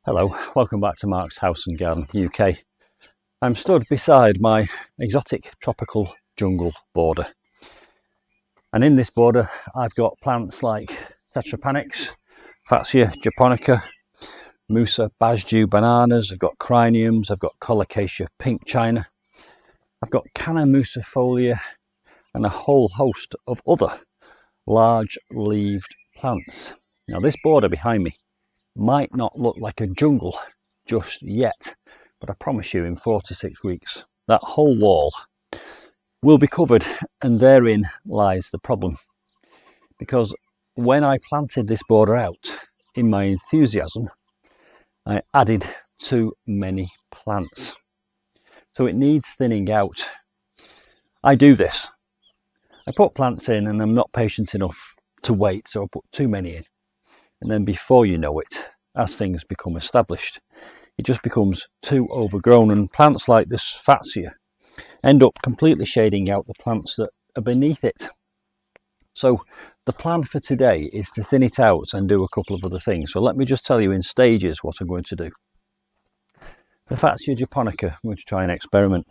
Hello, welcome back to Mark's House and Garden UK. I'm stood beside my exotic tropical jungle border, and in this border I've got plants like Tetrapanax, fatsia, japonica, Musa basjoo bananas, I've got criniums, I've got colocasia pink china, I've got canna musifolia and a whole host of other large leaved plants. Now this border behind me might not look like a jungle just yet, but I promise you in 4 to 6 weeks that whole wall will be covered, and therein lies the problem. Because when I planted this border out, in my enthusiasm, I added too many plants. So it needs thinning out. I do this. I put plants in and I'm not patient enough to wait, so I put too many in. And then before you know it, as things become established, it just becomes too overgrown, and plants like this fatsia end up completely shading out the plants that are beneath it. So the plan for today is to thin it out and do a couple of other things. So let me just tell you in stages what I'm going to do. The fatsia japonica, I'm going to try an experiment.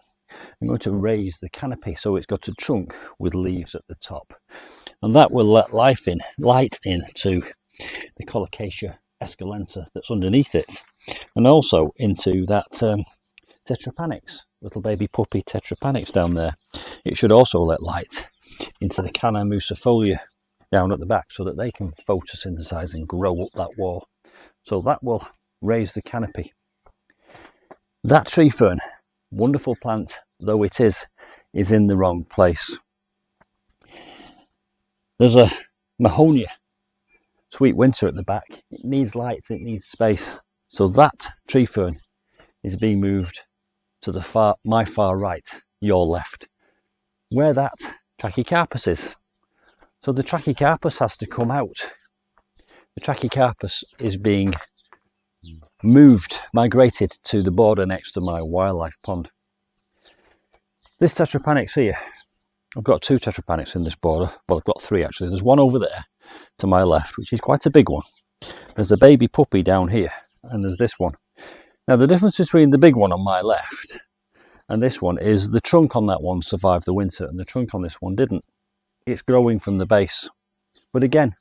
I'm going to raise the canopy so it's got a trunk with leaves at the top, and that will let light in to the colocasia esculenta that's underneath it, and also into that Tetrapanax, little baby puppy Tetrapanax down there. It should also let light into the canna musifolia down at the back so that they can photosynthesize and grow up that wall. So that will raise the canopy. That tree fern, wonderful plant though it is in the wrong place. There's a mahonia, sweet winter at the back. It needs light, it needs space. So that tree fern is being moved to the my far right, your left, where that Trachycarpus is. So the Trachycarpus has to come out. The Trachycarpus is being moved, migrated to the border next to my wildlife pond. This Tetrapanax here, I've got 2 Tetrapanax in this border. Well, I've got 3 actually. There's one over there to my left, which is quite a big one. There's a baby puppy down here, and there's this one. Now the difference between the big one on my left and this one is the trunk on that one survived the winter and the trunk on this one didn't. It's growing from the base. But again,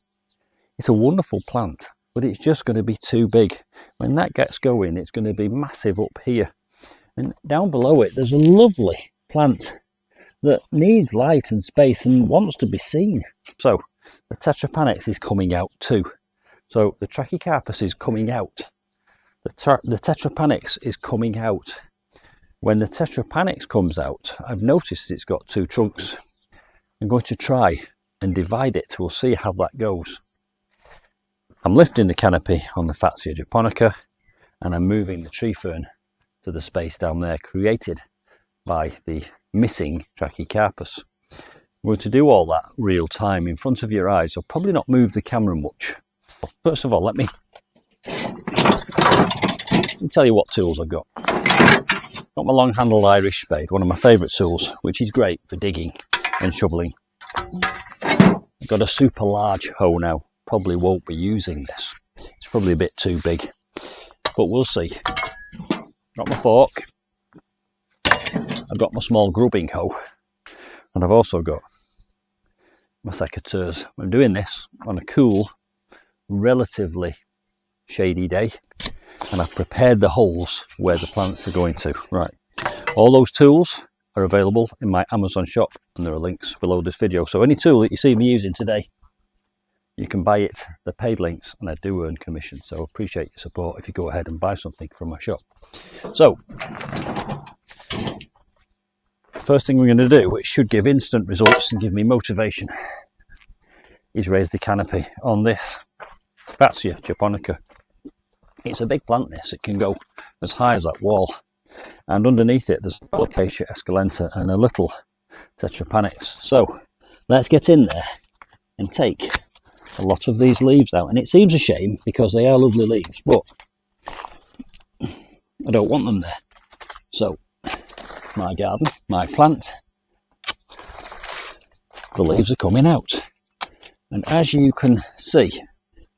it's a wonderful plant, but it's just going to be too big. When that gets going, it's going to be massive up here. And down below it, there's a lovely plant that needs light and space and wants to be seen. So the Tetrapanax is coming out too. So the Trachycarpus is coming out. The Tetrapanax is coming out. When the Tetrapanax comes out, I've noticed it's got 2 trunks. I'm going to try and divide it. We'll see how that goes. I'm lifting the canopy on the fatsia japonica, and I'm moving the tree fern to the space down there created by the missing Trachycarpus. I'm going to do all that real time in front of your eyes. I'll probably not move the camera much. First of all, let me tell you what tools I've got. Got my long-handled Irish spade, one of my favourite tools, which is great for digging and shoveling. I've got a super large hoe now. Probably won't be using this. It's probably a bit too big, but we'll see. Got my fork. I've got my small grubbing hoe, and I've also got my secateurs. I'm doing this on a cool, relatively shady day, and I've prepared the holes where the plants are going to. Right, all those tools are available in my Amazon shop, and there are links below this video. So any tool that you see me using today, you can buy it. They're paid links, and I do earn commission, so appreciate your support if you go ahead and buy something from my shop. So first thing we're going to do, which should give instant results and give me motivation, is raise the canopy on this fatsia japonica. It's a big plant, this. It can go as high as that wall, and underneath it there's colocasia esculenta and a little Tetrapanax. So let's get in there and take a lot of these leaves out. And it seems a shame because they are lovely leaves, but I don't want them there. So my garden, my plant, the leaves are coming out, and as you can see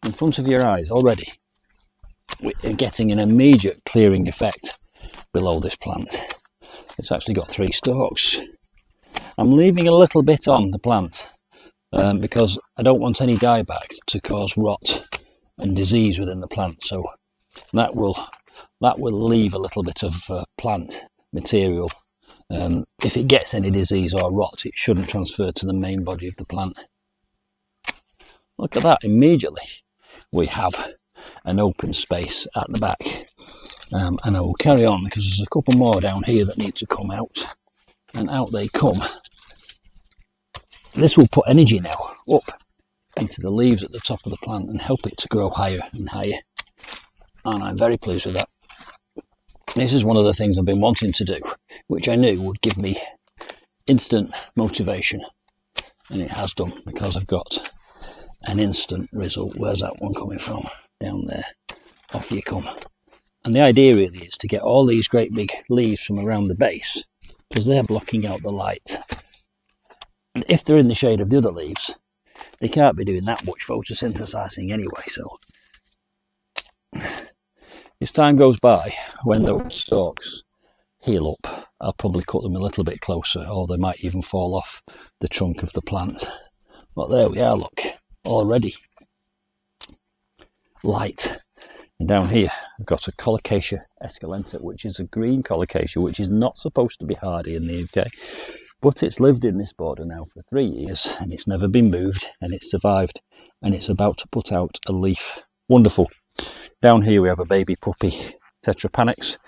in front of your eyes already, we're getting an immediate clearing effect below this plant. It's actually got 3 stalks. I'm leaving a little bit on the plant because I don't want any dieback to cause rot and disease within the plant, so that will leave a little bit of plant material. If it gets any disease or rot, it shouldn't transfer to the main body of the plant. Look at that, immediately we have an open space at the back. And I will carry on because there's a couple more down here that need to come out, and out they come. This will put energy now up into the leaves at the top of the plant and help it to grow higher and higher, and I'm very pleased with that. This is one of the things I've been wanting to do, which I knew would give me instant motivation, and it has done because I've got an instant result. Where's that one coming from? Down there. Off you come. And the idea really is to get all these great big leaves from around the base, because they're blocking out the light. And if they're in the shade of the other leaves, they can't be doing that much photosynthesizing anyway. So as time goes by, when those stalks heal up, I'll probably cut them a little bit closer, or they might even fall off the trunk of the plant. But there we are, look, already light. And down here I've got a Colocasia esculenta, which is a green colocasia, which is not supposed to be hardy in the UK, but it's lived in this border now for 3 years and it's never been moved, and it's survived, and it's about to put out a leaf. Wonderful. Down here we have a baby puppy Tetrapanax,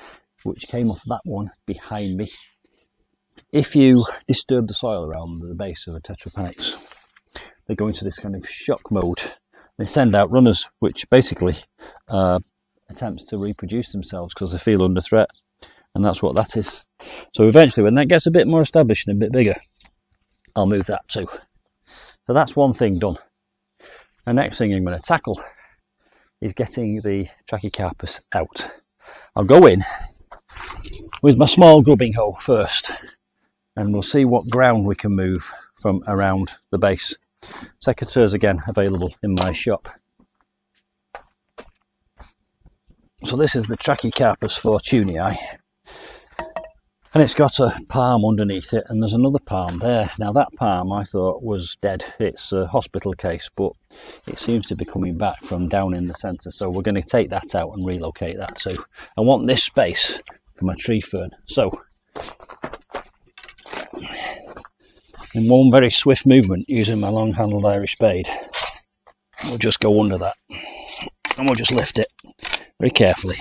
which came off that one behind me. If you disturb the soil around the base of a Tetrapanax, they go into this kind of shock mode. They send out runners, which basically attempts to reproduce themselves because they feel under threat, and that's what that is. So eventually, when that gets a bit more established and a bit bigger, I'll move that too. So that's one thing done. The next thing I'm going to tackle is getting the Trachycarpus out. I'll go in with my small grubbing hoe first, and we'll see what ground we can move from around the base. Secateurs again available in my shop. So this is the Trachycarpus Fortunei, and it's got a palm underneath it, and there's another palm there. Now that palm I thought was dead. It's a hospital case, but it seems to be coming back from down in the centre, so we're going to take that out and relocate that. So I want this space for my tree fern. So in one very swift movement, using my long handled Irish spade, we'll just go under that and we'll just lift it very carefully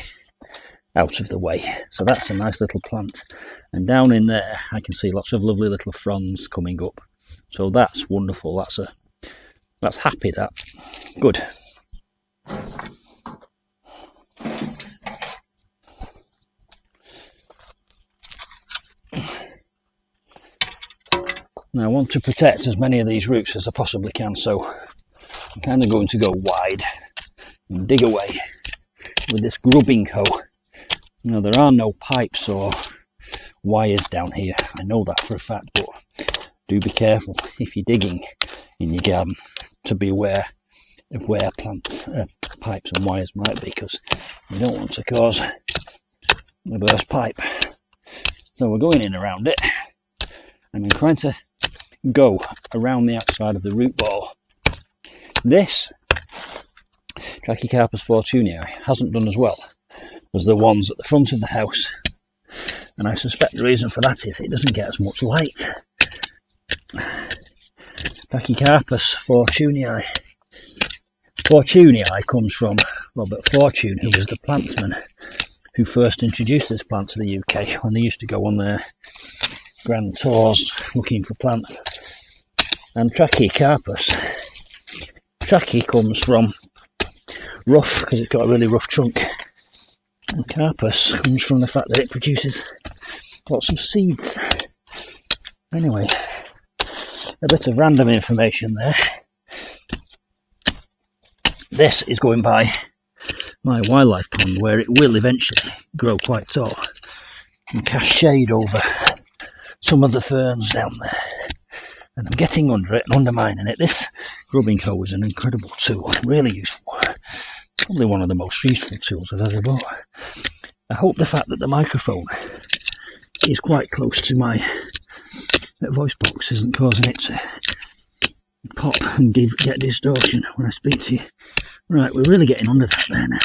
out of the way. So that's a nice little plant, and down in there I can see lots of lovely little fronds coming up. So that's wonderful. That's happy. That good. Now I want to protect as many of these roots as I possibly can, so I'm kind of going to go wide and dig away with this grubbing hoe. Now there are no pipes or wires down here, I know that for a fact, but do be careful if you're digging in your garden to be aware of where plants, pipes and wires might be, because you don't want to cause a burst pipe. So we're going in around it, and I'm trying to go around the outside of the root ball. This Trachycarpus Fortunei hasn't done as well as the ones at the front of the house, and I suspect the reason for that is it doesn't get as much light. Trachycarpus Fortunei comes from Robert Fortune, who was the plantsman who first introduced this plant to the UK when they used to go on their grand tours looking for plants. And Trachycarpus, Trachy comes from rough, because it's got a really rough trunk, and Carpus comes from the fact that it produces lots of seeds. Anyway, a bit of random information there. This is going by my wildlife pond, where it will eventually grow quite tall and cast shade over some of the ferns down there. And I'm getting under it and undermining it. This grubbing hoe is an incredible tool, really useful. Probably one of the most useful tools I've ever bought. I hope the fact that the microphone is quite close to my voice box isn't causing it to pop and get distortion when I speak to you. Right, we're really getting under that there now.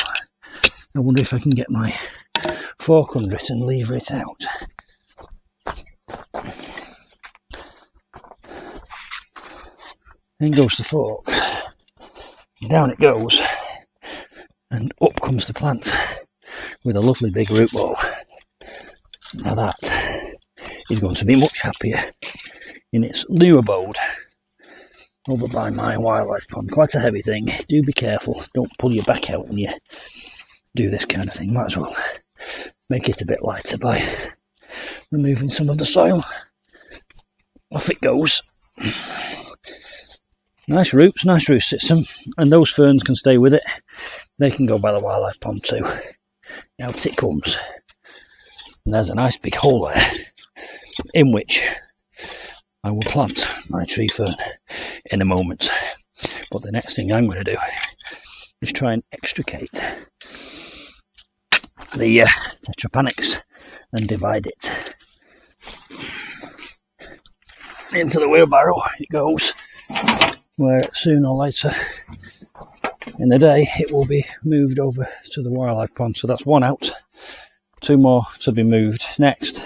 I wonder if I can get my fork under it and lever it out. In goes the fork, down it goes, and up comes the plant with a lovely big root ball. Now that is going to be much happier in its new abode over by my wildlife pond. Quite a heavy thing. Do be careful, don't pull your back out when you do this kind of thing. Might as well make it a bit lighter by removing some of the soil. Off it goes. Nice roots, nice root system, and those ferns can stay with it. They can go by the wildlife pond too. Out it comes. And there's a nice big hole there in which I will plant my tree fern in a moment. But the next thing I'm going to do is try and extricate the Tetrapanax and divide it. Into the wheelbarrow it goes, where sooner or later in the day it will be moved over to the wildlife pond. So that's one out, two more to be moved. Next,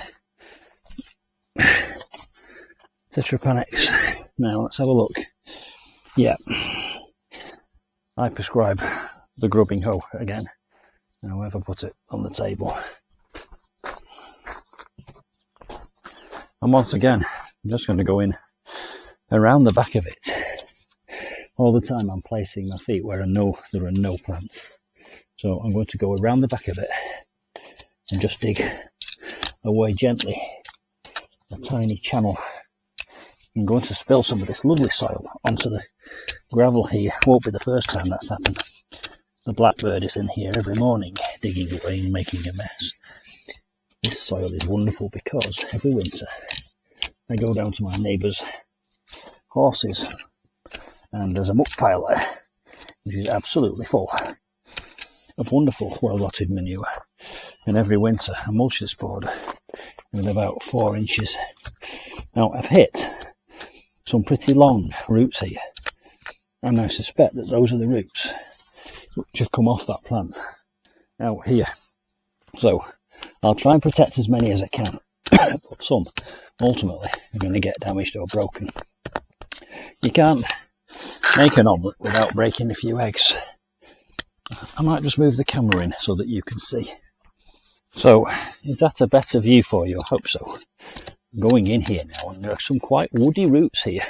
Tetrapanax. Now let's have a look. Yeah, I prescribe the grubbing hoe again. Now I've put it on the table. And once again, I'm just going to go in around the back of it. All the time I'm placing my feet where there are no plants. So I'm going to go around the back of it and just dig away gently a tiny channel. I'm going to spill some of this lovely soil onto the gravel here. Won't be the first time that's happened. The blackbird is in here every morning digging away and making a mess. This soil is wonderful because every winter I go down to my neighbour's horses and there's a muck pile there which is absolutely full of wonderful well-rotted manure, and every winter I mulch this border with about 4 inches. Now I've hit some pretty long roots here, and I suspect that those are the roots which have come off that plant out here. So I'll try and protect as many as I can, but some ultimately are going to get damaged or broken. You can't make an omelette without breaking a few eggs. I might just move the camera in so that you can see. So, is that a better view for you? I hope so. I'm going in here now, and there are some quite woody roots here.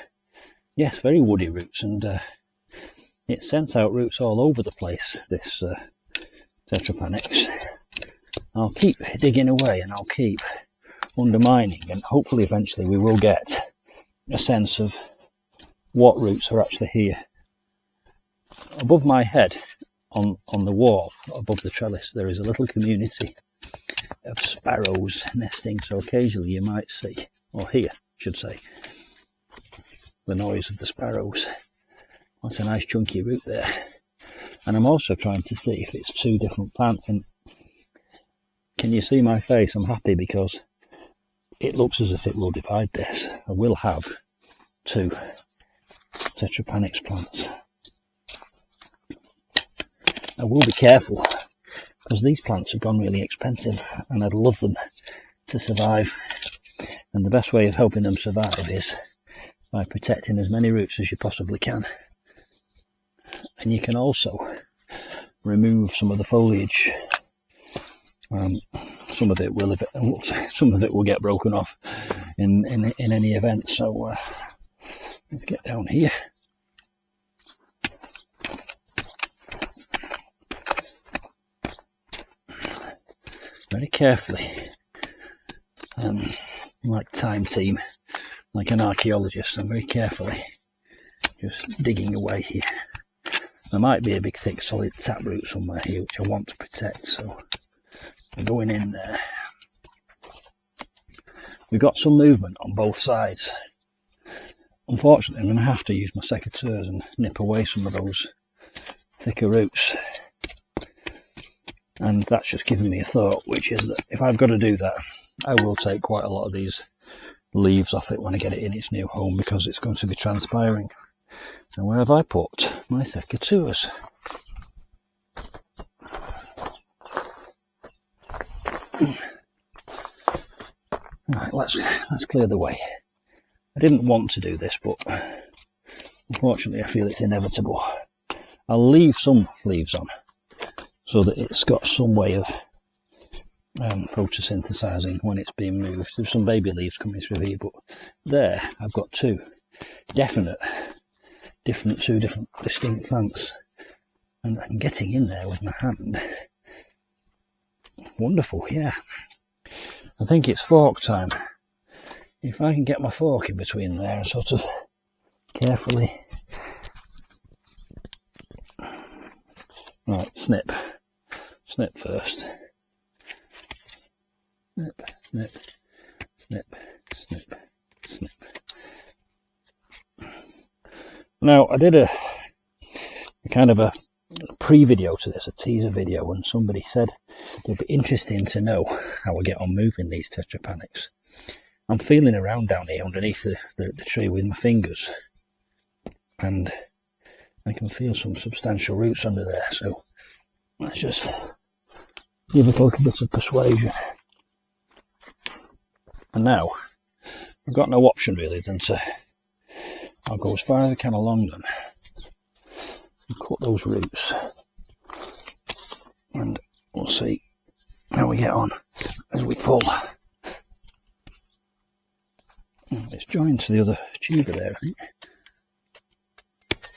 Yes, very woody roots, and it sends out roots all over the place, this Tetrapanax. I'll keep digging away and I'll keep undermining, and hopefully eventually we will get a sense of what roots are actually here. Above my head, on the wall above the trellis, there is a little community of sparrows nesting, so occasionally you might see, or hear, I should say, the noise of the sparrows. That's a nice chunky root there. And I'm also trying to see if it's two different plants, and can you see my face? I'm happy because it looks as if it will divide this. I will have two Tetrapanax plants. I will be careful because these plants have gone really expensive and I'd love them to survive, and the best way of helping them survive is by protecting as many roots as you possibly can. And you can also remove some of the foliage. Some of it will get broken off in any event. So let's get down here. Very carefully, like time team, like an archaeologist, I'm very carefully just digging away here. There might be a big thick solid taproot somewhere here which I want to protect, so I'm going in there. We've got some movement on both sides. Unfortunately, I'm going to have to use my secateurs and nip away some of those thicker roots. And that's just given me a thought, which is that if I've got to do that, I will take quite a lot of these leaves off it when I get it in its new home, because it's going to be transpiring. And where have I put my secateurs? Right, let's clear the way. I didn't want to do this, but unfortunately I feel it's inevitable. I'll leave some leaves on so that it's got some way of photosynthesizing when it's being moved. There's some baby leaves coming through here, but there I've got two different distinct plants, and I'm getting in there with my hand. Wonderful, yeah. I think it's fork time. If I can get my fork in between there and sort of carefully, right, snip first. Snip, snip, snip, snip, snip. Now, I did a kind of a pre-video to this, a teaser video, and somebody said it would be interesting to know how I get on moving these Tetrapanax. I'm feeling around down here underneath the tree with my fingers, and I can feel some substantial roots under there, so let's just give it a little bit of persuasion. And now I've got no option really than to, I'll go as far as I can along them and cut those roots, and we'll see how we get on as we pull. It's joined to the other tuber there, I think.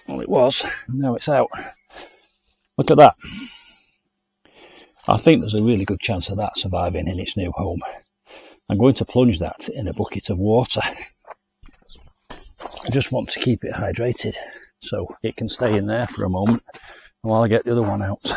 Well, it was, and now it's out. Look at that. I think there's a really good chance of that surviving in its new home. I'm going to plunge that in a bucket of water. I just want to keep it hydrated so it can stay in there for a moment while I get the other one out.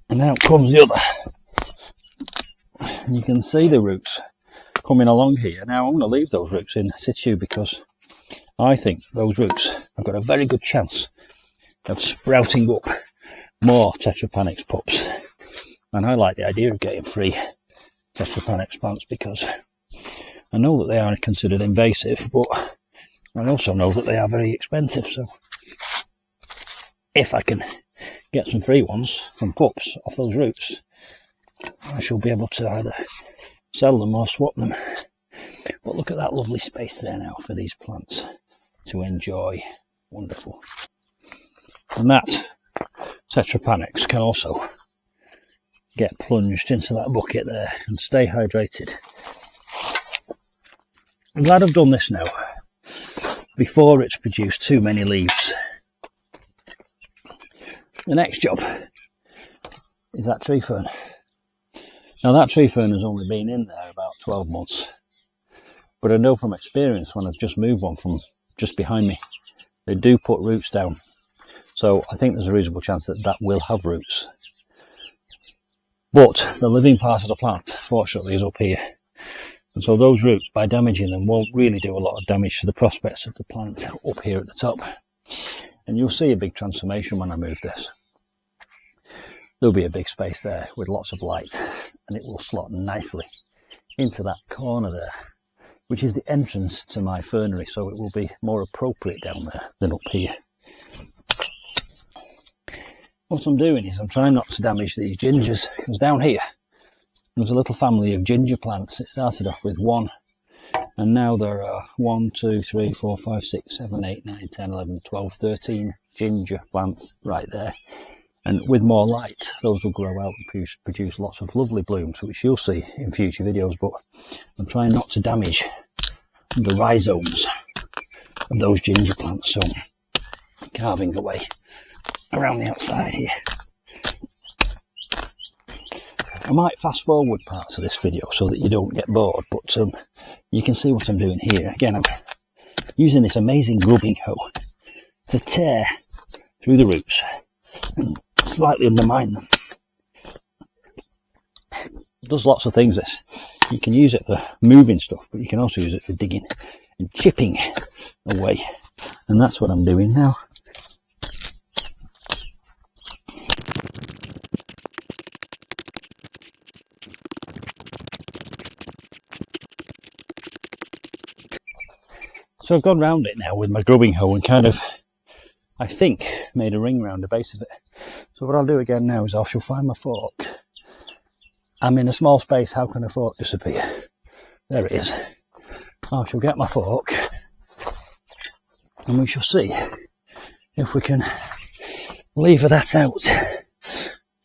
And now comes the other. And you can see the roots coming along here. Now I'm going to leave those roots in situ because I think those roots have got a very good chance of sprouting up more Tetrapanax pups. And I like the idea of getting free Tetrapanax plants because I know that they are considered invasive, but I also know that they are very expensive. So if I can get some free ones from pups off those roots, I shall be able to either sell them or swap them. But look at that lovely space there now for these plants to enjoy. Wonderful. And that Tetrapanax can also get plunged into that bucket there and stay hydrated. I'm glad I've done this now before it's produced too many leaves. The next job is that tree fern. Now that tree fern has only been in there about 12 months, but I know from experience when I've just moved one from just behind me, they do put roots down. So I think there's a reasonable chance that that will have roots. But the living part of the plant, fortunately, is up here. And so those roots, by damaging them, won't really do a lot of damage to the prospects of the plant up here at the top. And you'll see a big transformation when I move this. There'll be a big space there with lots of light, and it will slot nicely into that corner there, which is the entrance to my fernery, so it will be more appropriate down there than up here. What I'm doing is I'm trying not to damage these gingers, because down here there's a little family of ginger plants. It started off with one, and now there are 1, 2, 3, 4, 5, 6, 7, 8, 9, 10, 11, 12, 13 ginger plants right there. And with more light, those will grow out and produce lots of lovely blooms, which you'll see in future videos. But I'm trying not to damage the rhizomes of those ginger plants, so I'm carving away around the outside here. I might fast forward parts of this video so that you don't get bored, but you can see what I'm doing here. Again, I'm using this amazing grubbing hoe to tear through the roots and slightly undermine them. It does lots of things, this. You can use it for moving stuff, but you can also use it for digging and chipping away. And that's what I'm doing now. So I've gone round it now with my grubbing hoe and kind of, I think, made a ring round the base of it. So what I'll do again now is I shall find my fork. I'm in a small space, how can a fork disappear? There it is. I shall get my fork and we shall see if we can lever that out.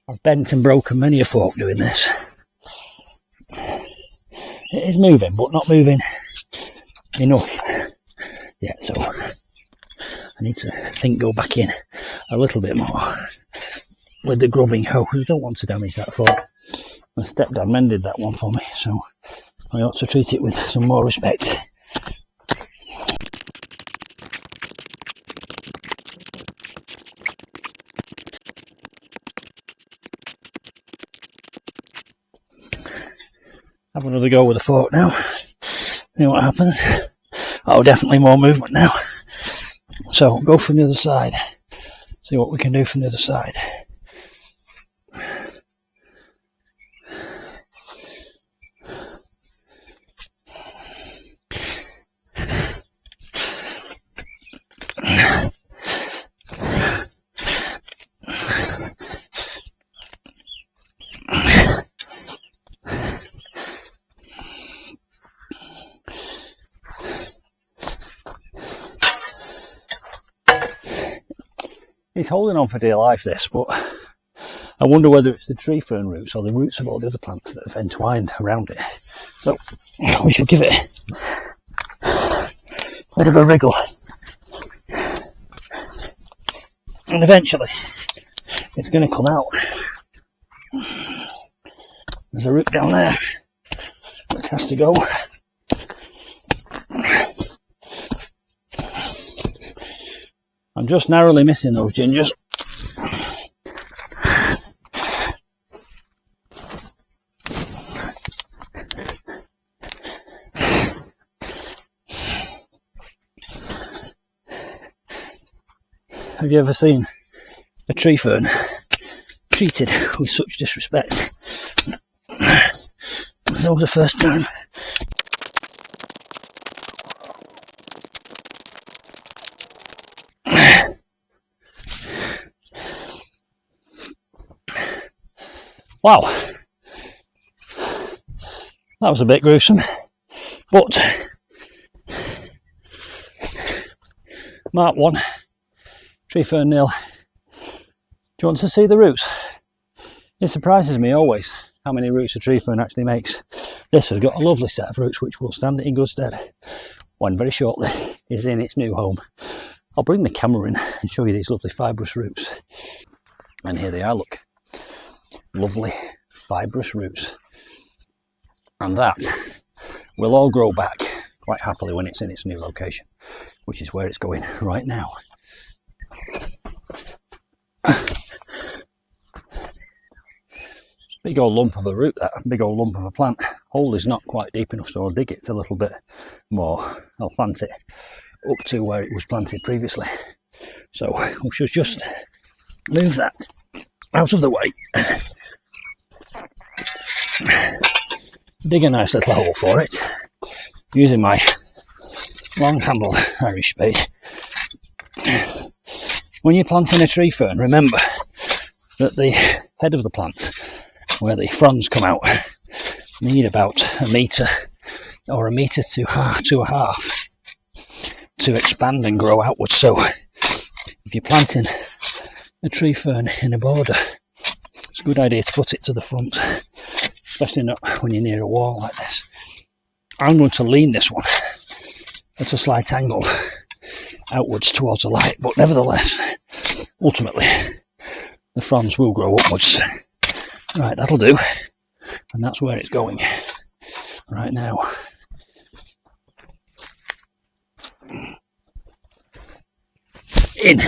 I've bent and broken many a fork doing this. It is moving, but not moving enough yet, so I need to, I think, go back in a little bit more with the grubbing hoe because I don't want to damage that fork. My stepdad mended that one for me, so I ought to treat it with some more respect. Have another go with the fork now. See what happens. Oh, definitely more movement now. So go from the other side. See what we can do from the other side. It's holding on for dear life, this, but I wonder whether it's the tree fern roots or the roots of all the other plants that have entwined around it. So we shall give it a bit of a wriggle. And eventually it's going to come out. There's a root down there which has to go. I'm just narrowly missing those gingers. Have you ever seen a tree fern treated with such disrespect? It's always the first time. Wow, that was a bit gruesome, but Mark 1, tree fern nil. Do you want to see the roots? It surprises me always how many roots a tree fern actually makes. This has got a lovely set of roots which will stand it in good stead when very shortly is in its new home. I'll bring the camera in and show you these lovely fibrous roots. And here they are, look. Lovely fibrous roots, and that will all grow back quite happily when it's in its new location, which is where it's going right now. Big old lump of a root, that big old lump of a plant. Hole is not quite deep enough, so I'll dig it a little bit more. I'll plant it up to where it was planted previously, so we should just move that out of the way. Dig a nice little hole for it using my long handled Irish spade. When you're planting a tree fern, remember that the head of the plant, where the fronds come out, need about a metre or a metre to a half to expand and grow outwards. So if you're planting a tree fern in a border, it's a good idea to put it to the front, especially not when you're near a wall like this. I'm going to lean this one at a slight angle outwards towards the light, but nevertheless, ultimately, the fronds will grow upwards. Right, that'll do. and that's where it's going right now. In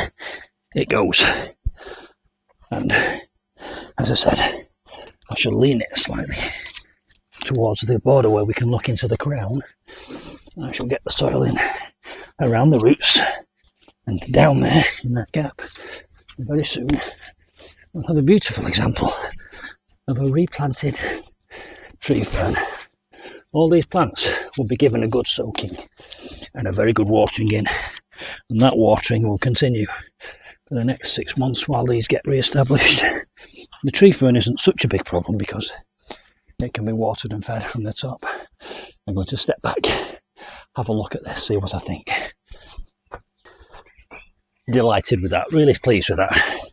it goes, and as I said, I shall lean it slightly towards the border where we can look into the crown. I shall get the soil in around the roots and down there in that gap, and very soon we'll have a beautiful example of a replanted tree fern. All these plants will be given a good soaking and a very good watering in, and that watering will continue for the next 6 months while these get re-established. The tree fern isn't such a big problem because it can be watered and fed from the top. I'm going to step back, have a look at this, see what I think. Delighted with that, really pleased with that.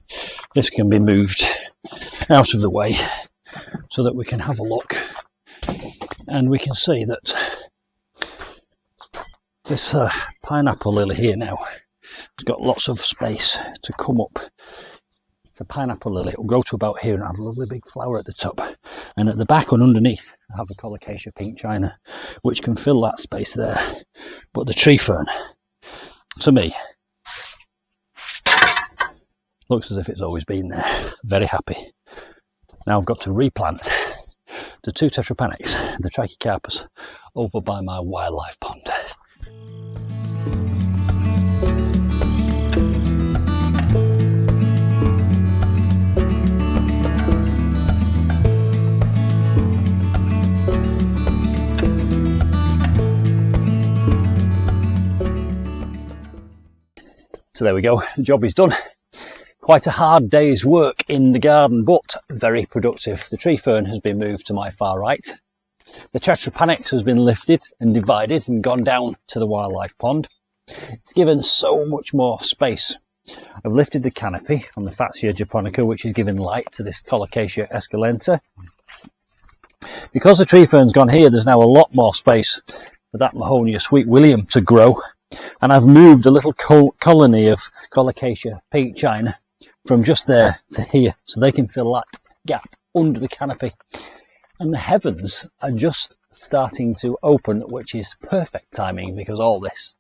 This can be moved out of the way so that we can have a look, and we can see that this pineapple lily here now has got lots of space to come up. It's a pineapple lily. It will grow to about here and have a lovely big flower at the top, and at the back and underneath I have a colocasia pink china which can fill that space there. But the tree fern, to me, looks as if it's always been there. Very happy. Now I've got to replant the 2 Tetrapanax, the Trachycarpus, over by my wildlife pond. So there we go, the job is done. Quite a hard day's work in the garden, but very productive. The tree fern has been moved to my far right. The Tetrapanax has been lifted and divided and gone down to the wildlife pond. It's given so much more space. I've lifted the canopy on the fatsia japonica, which is giving light to this colocasia esculenta. Because the tree fern's gone here, there's now a lot more space for that Mahonia sweet William to grow. And I've moved a little colony of colocasia pink china from just there to here, so they can fill that gap under the canopy. And the heavens are just starting to open, which is perfect timing because all this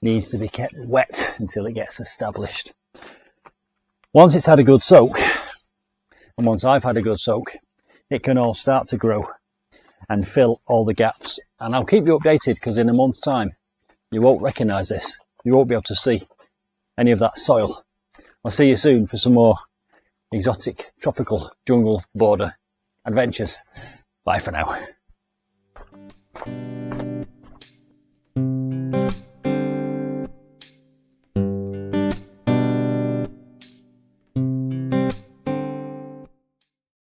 needs to be kept wet until it gets established. Once it's had a good soak, and once I've had a good soak, it can all start to grow and fill all the gaps. And I'll keep you updated because in a month's time, you won't recognise this. You won't be able to see any of that soil. I'll see you soon for some more exotic tropical jungle border adventures. Bye for now.